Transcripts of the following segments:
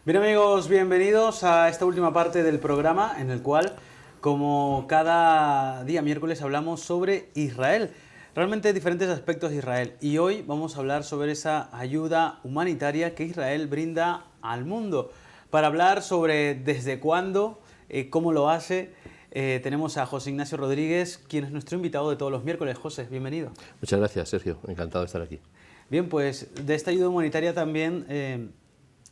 Bien amigos, bienvenidos a esta última parte del programa en el cual, como cada día miércoles, hablamos sobre Israel. Realmente diferentes aspectos de Israel. Y hoy vamos a hablar sobre esa ayuda humanitaria que Israel brinda al mundo. Para hablar sobre desde cuándo, cómo lo hace, tenemos a José Ignacio Rodríguez, quien es nuestro invitado de todos los miércoles. José, bienvenido. Muchas gracias, Sergio. Encantado de estar aquí. Bien, pues de esta ayuda humanitaria también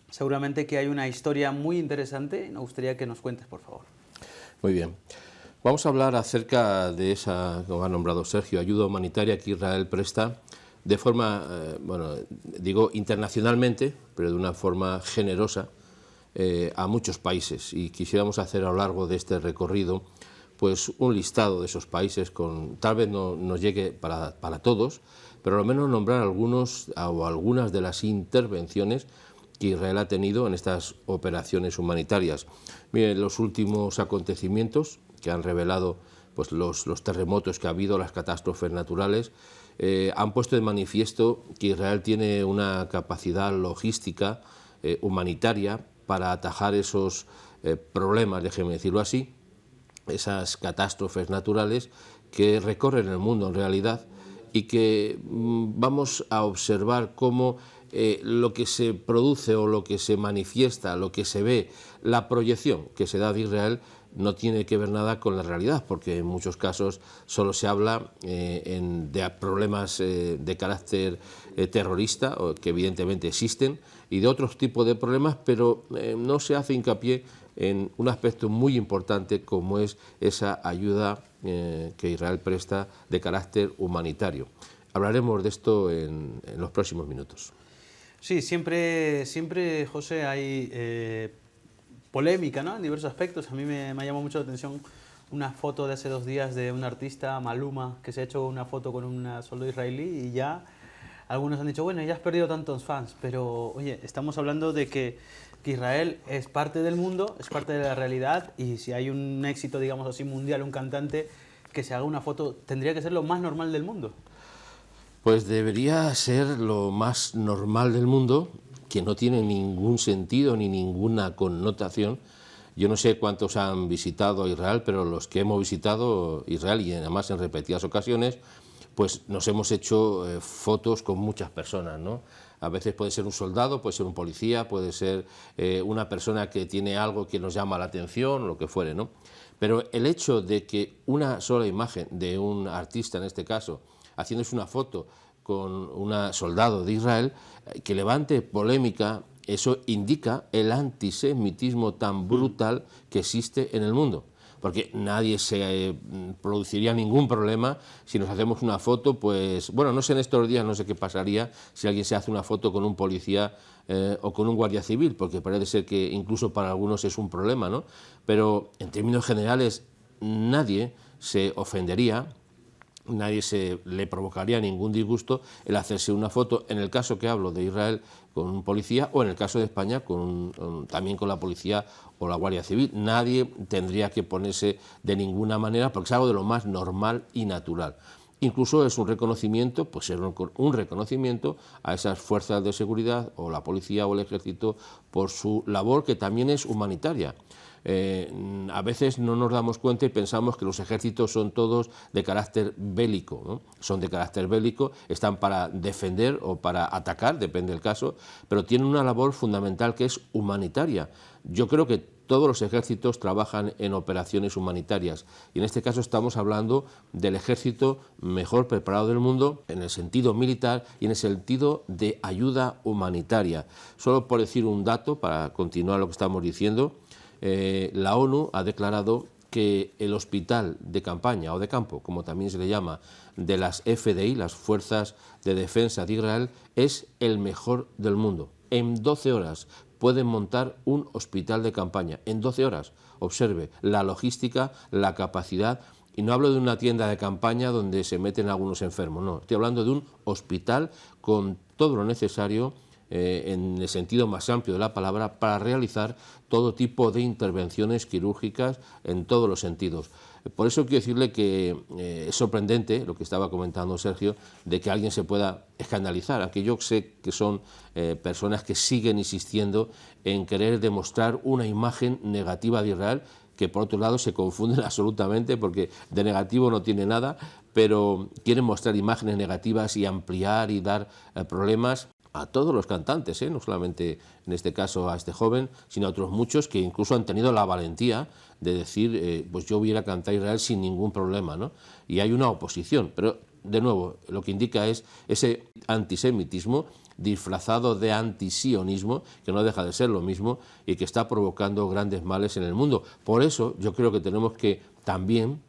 seguramente que hay una historia muy interesante. Me gustaría que nos cuentes, por favor. Muy bien. Vamos a hablar acerca de esa, como ha nombrado Sergio, ayuda humanitaria que Israel presta de forma, digo internacionalmente, pero de una forma generosa a muchos países. Y quisiéramos hacer a lo largo de este recorrido pues un listado de esos países, tal vez no nos llegue para todos, pero al menos nombrar algunos o algunas de las intervenciones que Israel ha tenido en estas operaciones humanitarias. Miren, los últimos acontecimientos que han revelado pues, los terremotos que ha habido, las catástrofes naturales, han puesto de manifiesto que Israel tiene una capacidad logística humanitaria para atajar esos problemas, déjeme decirlo así, esas catástrofes naturales que recorren el mundo en realidad y que vamos a observar cómo lo que se produce o lo que se manifiesta, lo que se ve, la proyección que se da de Israel no tiene que ver nada con la realidad, porque en muchos casos solo se habla de problemas de carácter terrorista, que evidentemente existen, y de otros tipos de problemas, pero no se hace hincapié en un aspecto muy importante como es esa ayuda que Israel presta de carácter humanitario. Hablaremos de esto en los próximos minutos. Sí, siempre José, hay polémica, ¿no? En diversos aspectos. A mí me ha llamado mucho la atención una foto de hace 2 días de un artista, Maluma, que se ha hecho una foto con un soldado israelí y ya algunos han dicho, bueno, ya has perdido tantos fans, pero oye, estamos hablando de que Israel es parte del mundo, es parte de la realidad, y si hay un éxito, digamos así, mundial, un cantante que se haga una foto, tendría que ser lo más normal del mundo. Pues debería ser lo más normal del mundo, que no tiene ningún sentido ni ninguna connotación. Yo no sé cuántos han visitado Israel, pero los que hemos visitado Israel, y además en repetidas ocasiones, pues nos hemos hecho fotos con muchas personas, ¿no? A veces puede ser un soldado, puede ser un policía, puede ser una persona que tiene algo que nos llama la atención, lo que fuere, ¿no? Pero el hecho de que una sola imagen de un artista, en este caso, haciéndose una foto con un soldado de Israel, que levante polémica, eso indica el antisemitismo tan brutal que existe en el mundo. Porque nadie se produciría ningún problema si nos hacemos una foto, pues, bueno, no sé en estos días, no sé qué pasaría si alguien se hace una foto con un policía o con un guardia civil, porque parece ser que incluso para algunos es un problema, ¿no? Pero en términos generales nadie se ofendería, nadie le provocaría ningún disgusto el hacerse una foto, en el caso que hablo de Israel, con un policía, o en el caso de España también con la policía o la Guardia Civil. Nadie tendría que ponerse de ninguna manera, porque es algo de lo más normal y natural. Incluso es un reconocimiento, pues es un reconocimiento a esas fuerzas de seguridad, o la policía o el ejército, por su labor, que también es humanitaria. A veces no nos damos cuenta y pensamos que los ejércitos son todos de carácter bélico, ¿no? Son de carácter bélico, están para defender o para atacar, depende del caso, pero tienen una labor fundamental que es humanitaria. Yo creo que todos los ejércitos trabajan en operaciones humanitarias y en este caso estamos hablando del ejército mejor preparado del mundo en el sentido militar y en el sentido de ayuda humanitaria. Solo por decir un dato para continuar lo que estamos diciendo, la ONU ha declarado que el hospital de campaña o de campo, como también se le llama, de las FDI, las Fuerzas de Defensa de Israel, es el mejor del mundo. En 12 horas pueden montar un hospital de campaña, en 12 horas. Observe la logística, la capacidad, y no hablo de una tienda de campaña donde se meten algunos enfermos, no, estoy hablando de un hospital con todo lo necesario en el sentido más amplio de la palabra, para realizar todo tipo de intervenciones quirúrgicas en todos los sentidos. Por eso quiero decirle que es sorprendente lo que estaba comentando Sergio, de que alguien se pueda escandalizar, aunque yo sé que son personas que siguen insistiendo en querer demostrar una imagen negativa de Israel, que por otro lado se confunden absolutamente porque de negativo no tiene nada, pero quieren mostrar imágenes negativas y ampliar y dar problemas a todos los cantantes, no solamente en este caso a este joven, sino a otros muchos que incluso han tenido la valentía de decir, pues yo voy a ir a cantar a Israel sin ningún problema, ¿no? Y hay una oposición, pero de nuevo lo que indica es ese antisemitismo disfrazado de antisionismo, que no deja de ser lo mismo y que está provocando grandes males en el mundo. Por eso yo creo que tenemos que también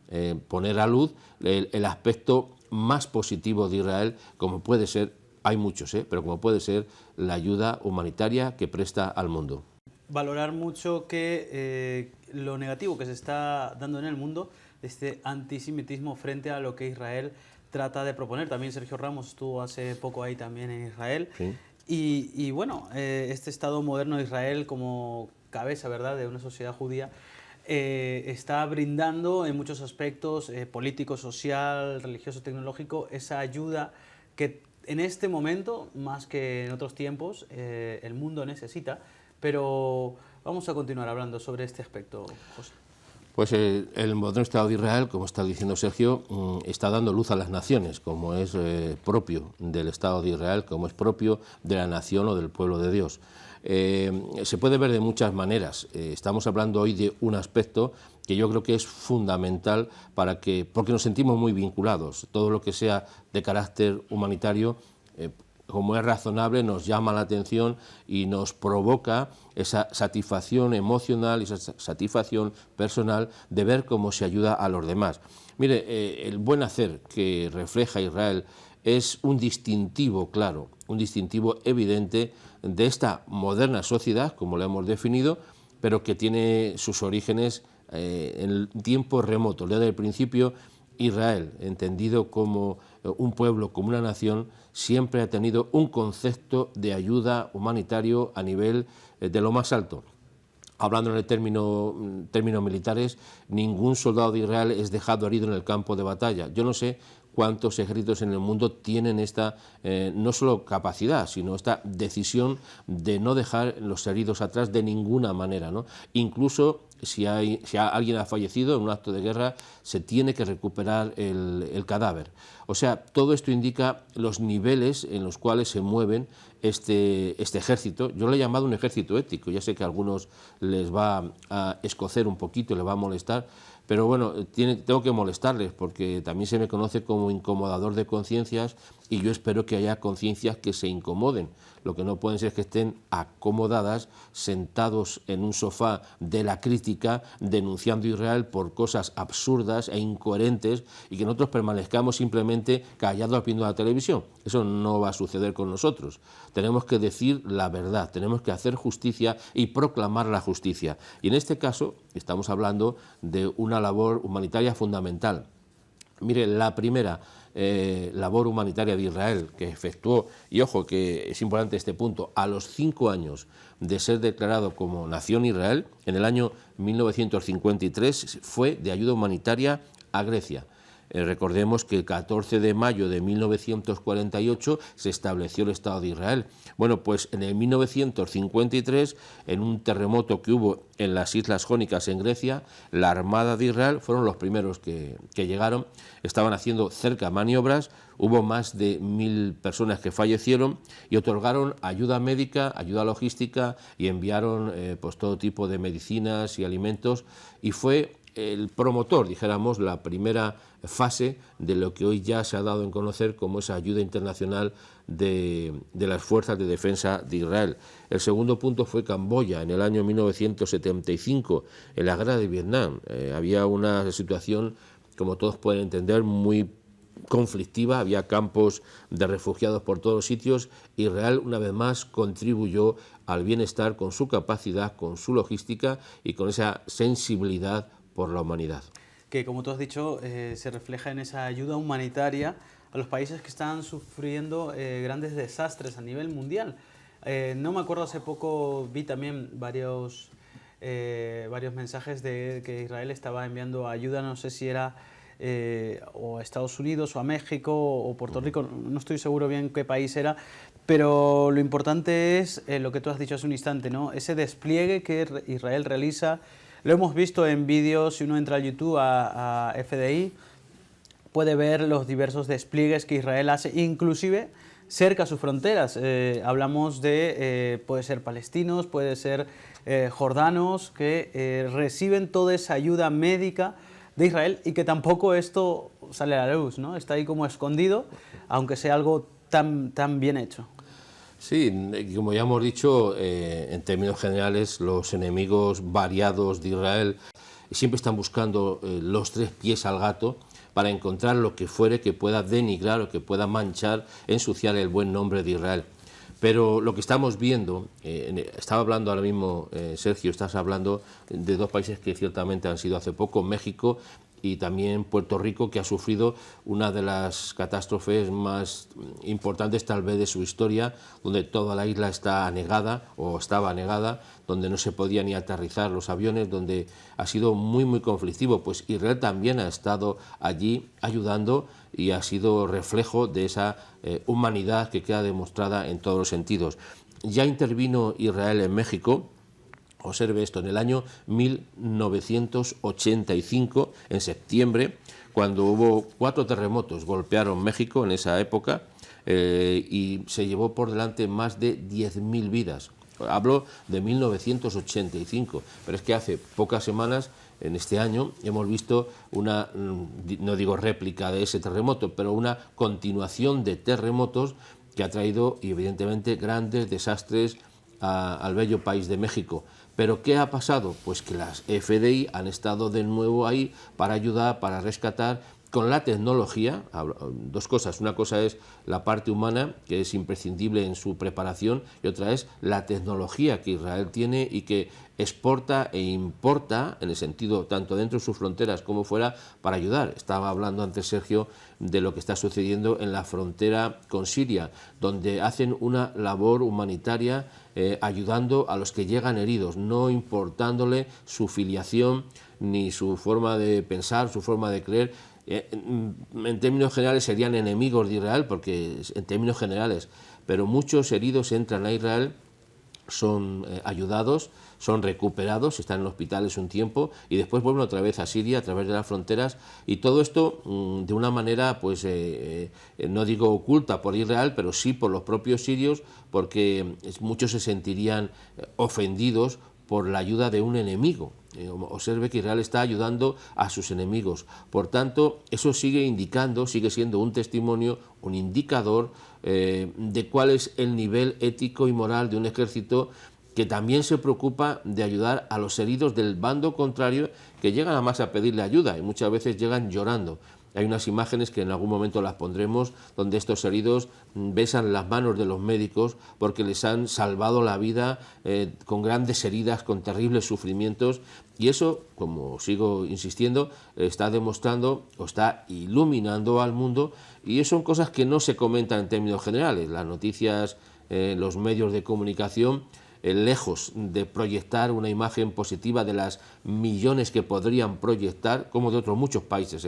poner a luz el aspecto más positivo de Israel, como puede ser, hay muchos, pero como puede ser la ayuda humanitaria que presta al mundo. Valorar mucho que lo negativo que se está dando en el mundo, este antisemitismo frente a lo que Israel trata de proponer. También Sergio Ramos estuvo hace poco ahí también en Israel. Sí. Y bueno, este Estado moderno de Israel como cabeza, ¿verdad?, de una sociedad judía, está brindando en muchos aspectos político, social, religioso, tecnológico, esa ayuda que en este momento, más que en otros tiempos, el mundo necesita. Pero vamos a continuar hablando sobre este aspecto, José. Pues el moderno Estado de Israel, como está diciendo Sergio, está dando luz a las naciones, como es propio del Estado de Israel, como es propio de la nación o del pueblo de Dios. Se puede ver de muchas maneras. Estamos hablando hoy de un aspecto que yo creo que es fundamental porque nos sentimos muy vinculados. Todo lo que sea de carácter humanitario, como es razonable, nos llama la atención y nos provoca esa satisfacción emocional y esa satisfacción personal de ver cómo se ayuda a los demás. Mire, el buen hacer que refleja Israel es un distintivo claro, un distintivo evidente de esta moderna sociedad, como la hemos definido, pero que tiene sus orígenes en tiempos remotos. Desde el principio, Israel, entendido como un pueblo, como una nación, siempre ha tenido un concepto de ayuda humanitario a nivel de lo más alto. Hablando en términos militares, ningún soldado de Israel es dejado herido en el campo de batalla. Yo no sé cuántos ejércitos en el mundo tienen esta no solo capacidad, sino esta decisión de no dejar los heridos atrás de ninguna manera, ¿no? Incluso si alguien ha fallecido en un acto de guerra, se tiene que recuperar el cadáver. O sea, todo esto indica los niveles en los cuales se mueven este ejército. Yo lo he llamado un ejército ético. Ya sé que a algunos les va a escocer un poquito, les va a molestar, pero bueno, tengo que molestarles porque también se me conoce como incomodador de conciencias y yo espero que haya conciencias que se incomoden. Lo que no pueden ser es que estén acomodadas, sentados en un sofá de la crítica, denunciando a Israel por cosas absurdas e incoherentes y que nosotros permanezcamos simplemente callados viendo la televisión. Eso no va a suceder con nosotros. Tenemos que decir la verdad, tenemos que hacer justicia y proclamar la justicia. Y en este caso estamos hablando de una labor humanitaria fundamental. Mire, la primera labor humanitaria de Israel que efectuó, y ojo que es importante este punto, a los 5 años de ser declarado como nación Israel, en el año 1953 fue de ayuda humanitaria a Grecia. Recordemos que el 14 de mayo de 1948 se estableció el Estado de Israel. Bueno, pues en el 1953, en un terremoto que hubo en las Islas Jónicas en Grecia, la Armada de Israel fueron los primeros que llegaron, estaban haciendo cerca maniobras, hubo más de 1000 personas que fallecieron y otorgaron ayuda médica, ayuda logística y enviaron pues todo tipo de medicinas y alimentos y fue el promotor, dijéramos, la primera fase de lo que hoy ya se ha dado en conocer como esa ayuda internacional de las fuerzas de defensa de Israel. El segundo punto fue Camboya, en el año 1975, en la guerra de Vietnam. Había una situación, como todos pueden entender, muy conflictiva, había campos de refugiados por todos los sitios. Israel, una vez más, contribuyó al bienestar con su capacidad, con su logística y con esa sensibilidad por la humanidad. Que, como tú has dicho, se refleja en esa ayuda humanitaria a los países que están sufriendo grandes desastres a nivel mundial. No me acuerdo, hace poco vi también varios mensajes de que Israel estaba enviando ayuda, no sé si era o a Estados Unidos o a México o Puerto Rico, no estoy seguro bien qué país era, pero lo importante es lo que tú has dicho hace un instante, ¿no? Ese despliegue que Israel realiza, lo hemos visto en vídeos, si uno entra al YouTube a FDI, puede ver los diversos despliegues que Israel hace, inclusive cerca a sus fronteras. Hablamos de, puede ser palestinos, puede ser jordanos, que reciben toda esa ayuda médica de Israel y que tampoco esto sale a la luz, ¿no? Está ahí como escondido, aunque sea algo tan bien hecho. Sí, como ya hemos dicho, en términos generales, los enemigos variados de Israel siempre están buscando los tres pies al gato para encontrar lo que fuere que pueda denigrar o que pueda manchar, ensuciar el buen nombre de Israel. Pero lo que estamos viendo, estaba hablando ahora mismo, Sergio, estás hablando de dos países que ciertamente han sido hace poco, México y también Puerto Rico, que ha sufrido una de las catástrofes más importantes tal vez de su historia, donde toda la isla está anegada o estaba anegada, donde no se podía ni aterrizar los aviones, donde ha sido muy conflictivo. Pues Israel también ha estado allí ayudando y ha sido reflejo de esa humanidad que queda demostrada en todos los sentidos. Ya intervino Israel en México. Observe esto, en el año 1985, en septiembre, cuando hubo 4 terremotos, golpearon México en esa época y se llevó por delante más de 10.000 vidas. Hablo de 1985, pero es que hace pocas semanas, en este año, hemos visto una, no digo réplica de ese terremoto, pero una continuación de terremotos que ha traído, evidentemente, grandes desastres al bello país de México. ¿Pero qué ha pasado? Pues que las FDI han estado de nuevo ahí para ayudar, para rescatar, con la tecnología. Dos cosas, una cosa es la parte humana, que es imprescindible en su preparación, y otra es la tecnología que Israel tiene y que exporta e importa, en el sentido tanto dentro de sus fronteras como fuera, para ayudar. Estaba hablando antes Sergio de lo que está sucediendo en la frontera con Siria, donde hacen una labor humanitaria ayudando a los que llegan heridos, no importándole su filiación ni su forma de pensar, su forma de creer. En términos generales serían enemigos de Israel, porque en términos generales, pero muchos heridos entran a Israel, son ayudados, son recuperados, están en hospitales un tiempo y después vuelven otra vez a Siria a través de las fronteras, y todo esto de una manera, pues no digo oculta por Israel, pero sí por los propios sirios, porque muchos se sentirían ofendidos por la ayuda de un enemigo. Observe que Israel está ayudando a sus enemigos. Por tanto, eso sigue indicando, sigue siendo un testimonio, un indicador de cuál es el nivel ético y moral de un ejército que también se preocupa de ayudar a los heridos del bando contrario, que llegan además a pedirle ayuda y muchas veces llegan llorando. Hay unas imágenes que en algún momento las pondremos, donde estos heridos besan las manos de los médicos porque les han salvado la vida con grandes heridas, con terribles sufrimientos, y eso, como sigo insistiendo, está demostrando o está iluminando al mundo, y eso son cosas que no se comentan en términos generales. Las noticias, los medios de comunicación, lejos de proyectar una imagen positiva de las millones que podrían proyectar, como de otros muchos países,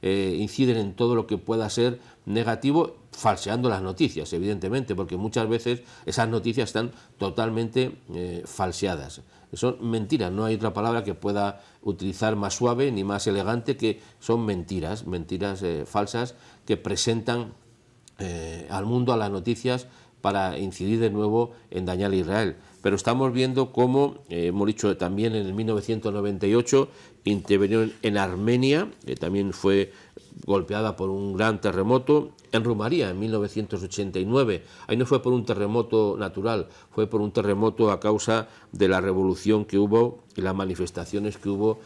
inciden en todo lo que pueda ser negativo, falseando las noticias, evidentemente, porque muchas veces esas noticias están totalmente falseadas. Son mentiras, no hay otra palabra que pueda utilizar más suave ni más elegante, que son mentiras falsas que presentan al mundo, a las noticias, para incidir de nuevo en dañar a Israel. Pero estamos viendo cómo, hemos dicho también en el 1998, intervinieron en Armenia, que también fue golpeada por un gran terremoto, en Rumanía en 1989. Ahí no fue por un terremoto natural, fue por un terremoto a causa de la revolución que hubo y las manifestaciones que hubo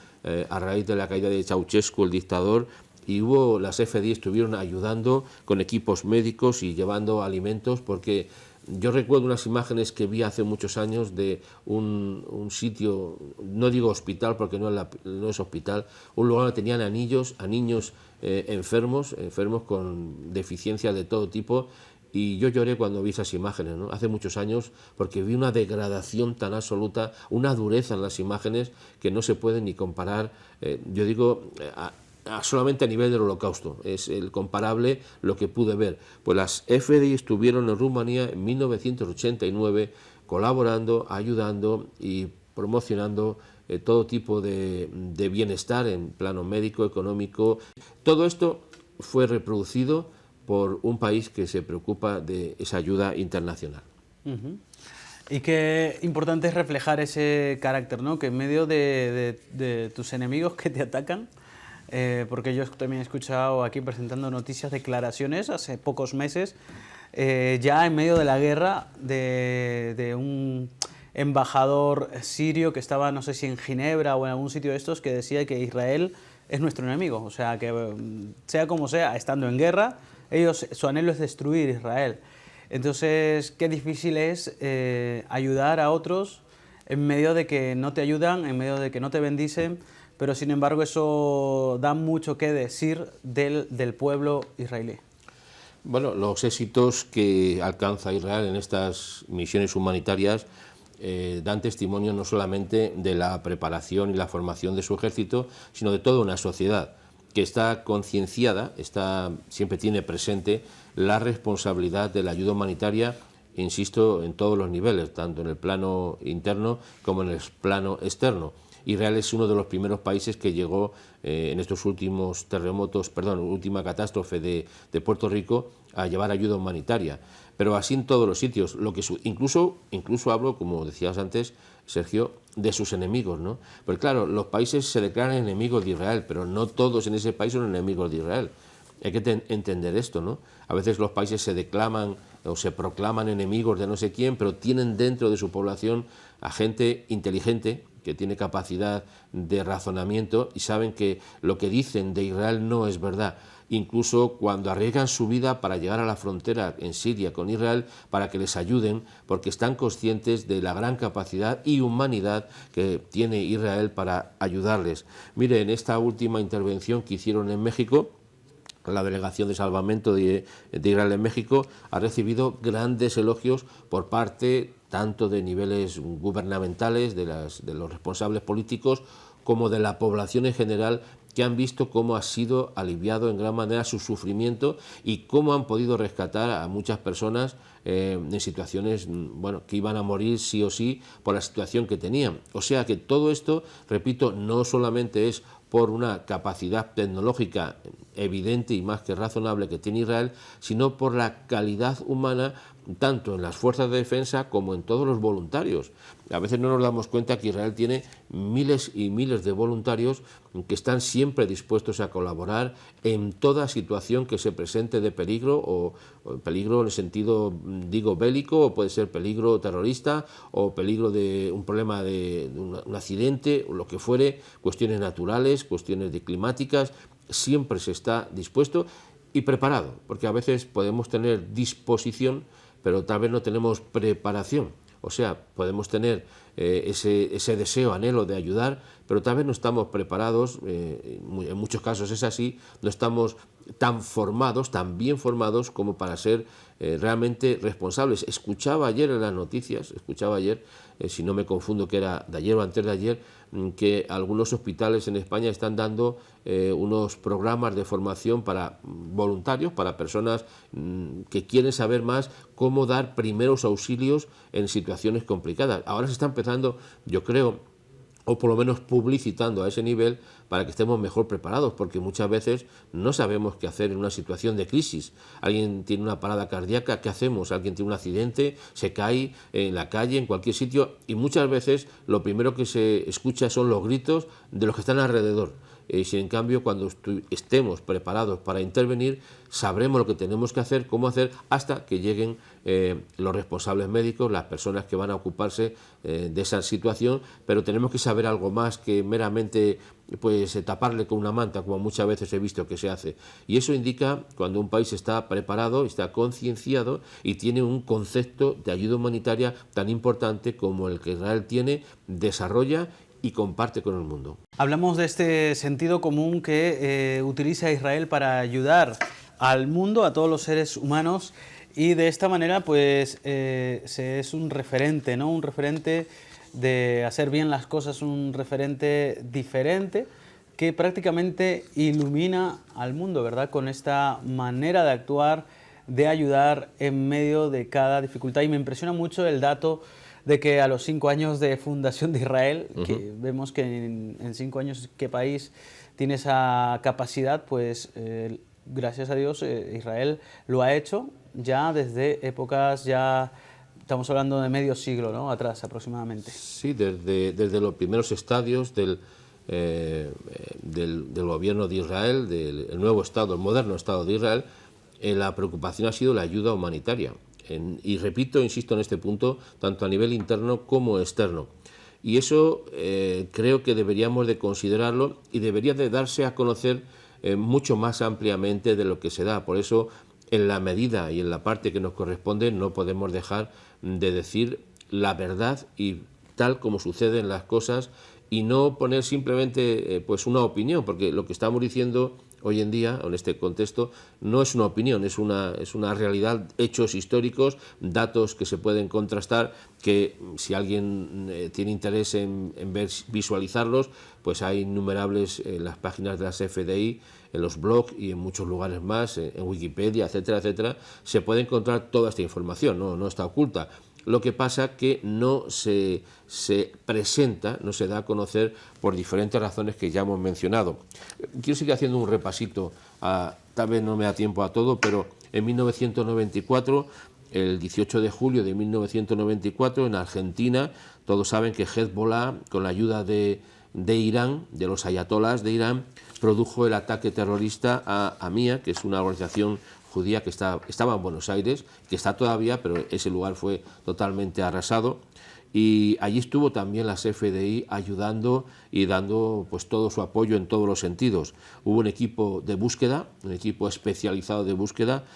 a raíz de la caída de Ceausescu, el dictador, y las FDI estuvieron ayudando con equipos médicos y llevando alimentos, porque yo recuerdo unas imágenes que vi hace muchos años de un sitio, no digo hospital porque no es hospital, un lugar donde tenían a niños enfermos con deficiencias de todo tipo, Y yo lloré cuando vi esas imágenes, ¿no? Hace muchos años, porque vi una degradación tan absoluta, una dureza en las imágenes que no se puede ni comparar, yo digo, solamente a nivel del Holocausto. Es el comparable lo que pude ver. Pues las FDI estuvieron en Rumanía en 1989 colaborando, ayudando y promocionando todo tipo de bienestar en plano médico, económico. Todo esto fue reproducido por un país que se preocupa de esa ayuda internacional. Y qué importante es reflejar ese carácter, ¿no? Que en medio de tus enemigos que te atacan, porque yo también he escuchado aquí presentando noticias, declaraciones hace pocos meses, ya en medio de la guerra, de un embajador sirio que estaba, no sé si en Ginebra o en algún sitio de estos, que decía que Israel es nuestro enemigo. O sea, que sea como sea, estando en guerra, su anhelo es destruir Israel. Entonces, qué difícil es ayudar a otros en medio de que no te ayudan, en medio de que no te bendicen, pero sin embargo eso da mucho que decir del pueblo israelí. Bueno, los éxitos que alcanza Israel en estas misiones humanitarias dan testimonio no solamente de la preparación y la formación de su ejército, sino de toda una sociedad que está concienciada, siempre tiene presente la responsabilidad de la ayuda humanitaria, insisto, en todos los niveles, tanto en el plano interno como en el plano externo. Israel es uno de los primeros países que llegó en estos últimos última catástrofe de Puerto Rico a llevar ayuda humanitaria. Pero así en todos los sitios, incluso hablo, como decías antes, Sergio, de sus enemigos, ¿no? Porque claro, los países se declaran enemigos de Israel, pero no todos en ese país son enemigos de Israel. Hay que entender esto, ¿no? A veces los países se declaman o se proclaman enemigos de no sé quién, pero tienen dentro de su población a gente inteligente, que tiene capacidad de razonamiento y saben que lo que dicen de Israel no es verdad. Incluso cuando arriesgan su vida para llegar a la frontera en Siria con Israel para que les ayuden, porque están conscientes de la gran capacidad y humanidad que tiene Israel para ayudarles. Mire, en esta última intervención que hicieron en México, la Delegación de Salvamento de Israel en México ha recibido grandes elogios por parte tanto de niveles gubernamentales, de los responsables políticos, como de la población en general, que han visto cómo ha sido aliviado en gran manera su sufrimiento y cómo han podido rescatar a muchas personas en situaciones que iban a morir sí o sí por la situación que tenían. O sea que todo esto, repito, no solamente es por una capacidad tecnológica evidente y más que razonable que tiene Israel, sino por la calidad humana tanto en las fuerzas de defensa como en todos los voluntarios. A veces no nos damos cuenta que Israel tiene miles y miles de voluntarios que están siempre dispuestos a colaborar en toda situación que se presente de peligro, o peligro en el sentido, digo, bélico, o puede ser peligro terrorista, o peligro de un problema de un accidente, o lo que fuere, cuestiones naturales, cuestiones climáticas. Siempre se está dispuesto y preparado, porque a veces podemos tener disposición, pero tal vez no tenemos preparación. O sea, podemos tener ese deseo, anhelo de ayudar, pero tal vez no estamos preparados, en muchos casos es así, no estamos tan formados, tan bien formados como para ser realmente responsables. Escuchaba ayer en las noticias, si no me confundo que era de ayer o antes de ayer, que algunos hospitales en España están dando unos programas de formación para voluntarios, para personas que quieren saber más cómo dar primeros auxilios en situaciones complicadas. Ahora se está empezando, yo creo, o por lo menos publicitando a ese nivel para que estemos mejor preparados, porque muchas veces no sabemos qué hacer en una situación de crisis. Alguien tiene una parada cardíaca, ¿qué hacemos? Alguien tiene un accidente, se cae en la calle, en cualquier sitio, y muchas veces lo primero que se escucha son los gritos de los que están alrededor. Si en cambio cuando estemos preparados para intervenir, sabremos lo que tenemos que hacer, cómo hacer, hasta que lleguen los responsables médicos, las personas que van a ocuparse de esa situación, pero tenemos que saber algo más que meramente taparle con una manta, como muchas veces he visto que se hace. Y eso indica cuando un país está preparado, está concienciado y tiene un concepto de ayuda humanitaria tan importante como el que Israel tiene, desarrolla y comparte con el mundo. Hablamos de este sentido común que utiliza Israel para ayudar al mundo, a todos los seres humanos, Y de esta manera, pues, es un referente, ¿no? Un referente de hacer bien las cosas, un referente diferente que prácticamente ilumina al mundo, ¿verdad? Con esta manera de actuar, de ayudar en medio de cada dificultad. Y me impresiona mucho el dato de que a los 5 años de fundación de Israel, que vemos que en 5 años qué país tiene esa capacidad, pues gracias a Dios Israel lo ha hecho ya desde épocas, ya estamos hablando de medio siglo, ¿no? Atrás aproximadamente. Sí, desde los primeros estadios del gobierno de Israel, del nuevo Estado, el moderno Estado de Israel, la preocupación ha sido la ayuda humanitaria. Y repito, insisto en este punto, tanto a nivel interno como externo. Y eso creo que deberíamos de considerarlo y debería de darse a conocer mucho más ampliamente de lo que se da. Por eso, en la medida y en la parte que nos corresponde, no podemos dejar de decir la verdad y tal como suceden las cosas, y no poner simplemente pues una opinión, porque lo que estamos diciendo hoy en día, en este contexto, no es una opinión, es una realidad, hechos históricos, datos que se pueden contrastar, que si alguien tiene interés en visualizarlos, pues hay innumerables en las páginas de las FDI, en los blogs y en muchos lugares más, en Wikipedia, etcétera, etcétera, se puede encontrar toda esta información, no está oculta. Lo que pasa que no se presenta, no se da a conocer por diferentes razones que ya hemos mencionado. Quiero seguir haciendo un repasito, tal vez no me da tiempo a todo, pero en 1994, el 18 de julio de 1994, en Argentina, todos saben que Hezbollah, con la ayuda de Irán, de los ayatolás de Irán, produjo el ataque terrorista a AMIA, que es una organización judía que estaba en Buenos Aires, que está todavía, pero ese lugar fue totalmente arrasado. Y allí estuvo también las FDI ayudando y dando pues todo su apoyo en todos los sentidos. Hubo un equipo de búsqueda, un equipo especializado de búsqueda,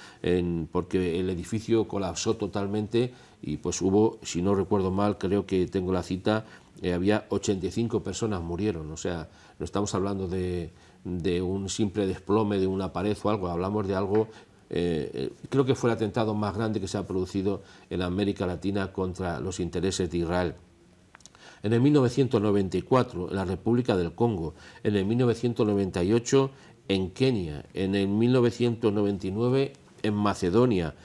porque el edificio colapsó totalmente y pues hubo, si no recuerdo mal, creo que tengo la cita, había 85 personas murieron. O sea, no estamos hablando de un simple desplome de una pared o algo, hablamos de algo. Creo que fue el atentado más grande que se ha producido en América Latina contra los intereses de Israel. En el 1994 en la República del Congo, en el 1998 en Kenia, en el 1999 en Macedonia,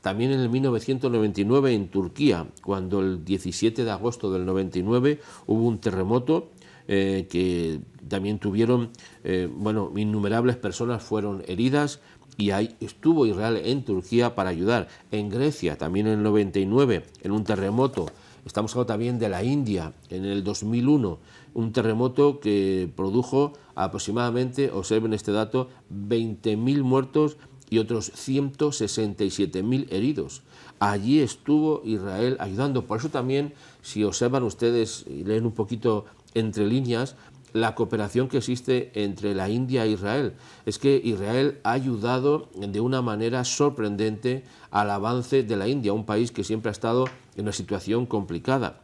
también en el 1999 en Turquía, cuando el 17 de agosto del 99 hubo un terremoto que también tuvieron, innumerables personas fueron heridas, y ahí estuvo Israel en Turquía para ayudar. En Grecia, también en el 99, en un terremoto. Estamos hablando también de la India, en el 2001, un terremoto que produjo aproximadamente, observen este dato, 20.000 muertos y otros 167.000 heridos. Allí estuvo Israel ayudando. Por eso también, si observan ustedes y leen un poquito entre líneas, la cooperación que existe entre la India e Israel. Es que Israel ha ayudado de una manera sorprendente al avance de la India, un país que siempre ha estado en una situación complicada.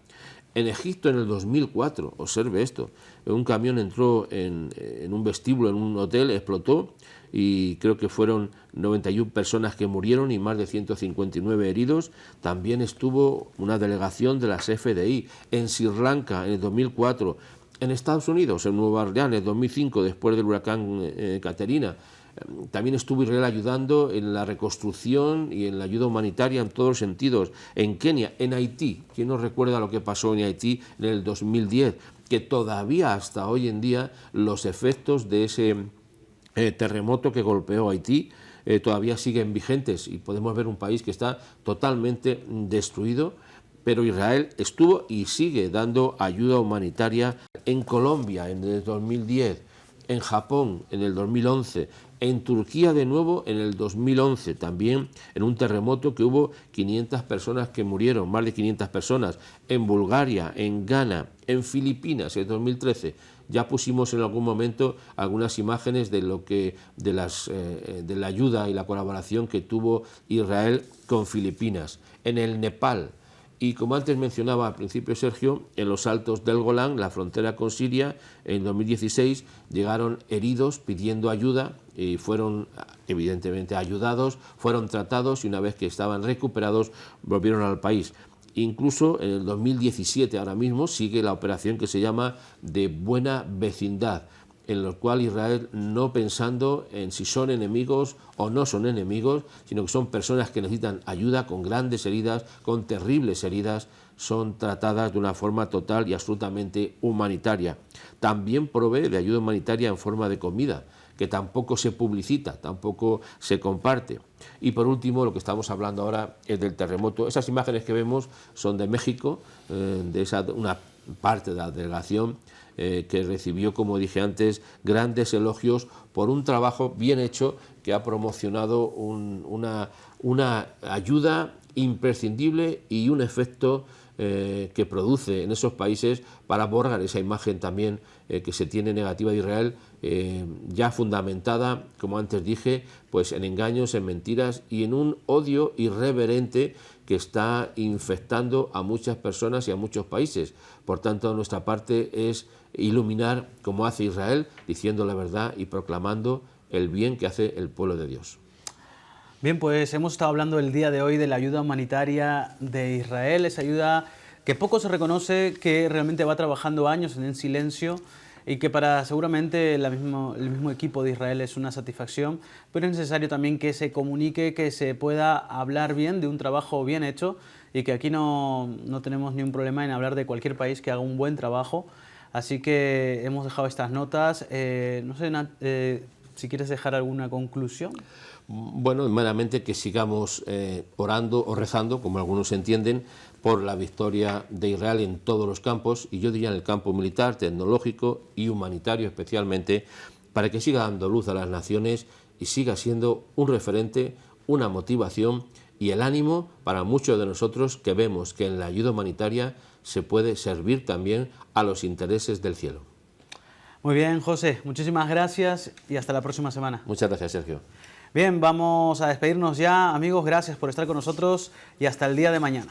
En Egipto, en el 2004, observe esto, un camión entró en un vestíbulo, en un hotel, explotó, y creo que fueron 91 personas que murieron y más de 159 heridos. También estuvo una delegación de las FDI. En Sri Lanka, en el 2004, en Estados Unidos, en Nueva Orleans, en 2005, después del huracán Katrina, también estuvo Israel ayudando en la reconstrucción y en la ayuda humanitaria en todos los sentidos. En Kenia, en Haití, ¿quién nos recuerda lo que pasó en Haití en el 2010? Que todavía hasta hoy en día los efectos de ese terremoto que golpeó Haití todavía siguen vigentes, y podemos ver un país que está totalmente destruido. Pero Israel estuvo y sigue dando ayuda humanitaria en Colombia en el 2010, en Japón en el 2011, en Turquía de nuevo en el 2011, también en un terremoto que hubo 500 personas que murieron, más de 500 personas, en Bulgaria, en Ghana, en Filipinas en 2013. Ya pusimos en algún momento algunas imágenes de la ayuda y la colaboración que tuvo Israel con Filipinas, en el Nepal. Y como antes mencionaba al principio Sergio, en los altos del Golán, la frontera con Siria, en 2016 llegaron heridos pidiendo ayuda y fueron evidentemente ayudados, fueron tratados y una vez que estaban recuperados volvieron al país. Incluso en el 2017 ahora mismo sigue la operación que se llama de buena vecindad, en la cual Israel, no pensando en si son enemigos o no son enemigos, sino que son personas que necesitan ayuda con grandes heridas, con terribles heridas, son tratadas de una forma total y absolutamente humanitaria. También provee de ayuda humanitaria en forma de comida, que tampoco se publicita, tampoco se comparte. Y por último, lo que estamos hablando ahora es del terremoto. Esas imágenes que vemos son de México, una parte de la delegación que recibió, como dije antes, grandes elogios por un trabajo bien hecho que ha promocionado una ayuda imprescindible y un efecto que produce en esos países para borrar esa imagen también que se tiene negativa de Israel, ya fundamentada, como antes dije, pues en engaños, en mentiras y en un odio irreverente que está infectando a muchas personas y a muchos países. Por tanto, nuestra parte es iluminar, como hace Israel, diciendo la verdad y proclamando el bien que hace el pueblo de Dios. Bien, pues hemos estado hablando el día de hoy de la ayuda humanitaria de Israel, esa ayuda que poco se reconoce, que realmente va trabajando años en silencio y que para seguramente el mismo equipo de Israel es una satisfacción, pero es necesario también que se comunique, que se pueda hablar bien de un trabajo bien hecho y que aquí no tenemos ni un problema en hablar de cualquier país que haga un buen trabajo. Así que hemos dejado estas notas. No sé, si quieres dejar alguna conclusión. Bueno, meramente que sigamos orando o rezando, como algunos entienden, por la victoria de Israel en todos los campos, y yo diría en el campo militar, tecnológico y humanitario especialmente, para que siga dando luz a las naciones y siga siendo un referente, una motivación y el ánimo para muchos de nosotros que vemos que en la ayuda humanitaria se puede servir también a los intereses del cielo. Muy bien, José, muchísimas gracias y hasta la próxima semana. Muchas gracias, Sergio. Bien, vamos a despedirnos ya. Amigos, gracias por estar con nosotros y hasta el día de mañana.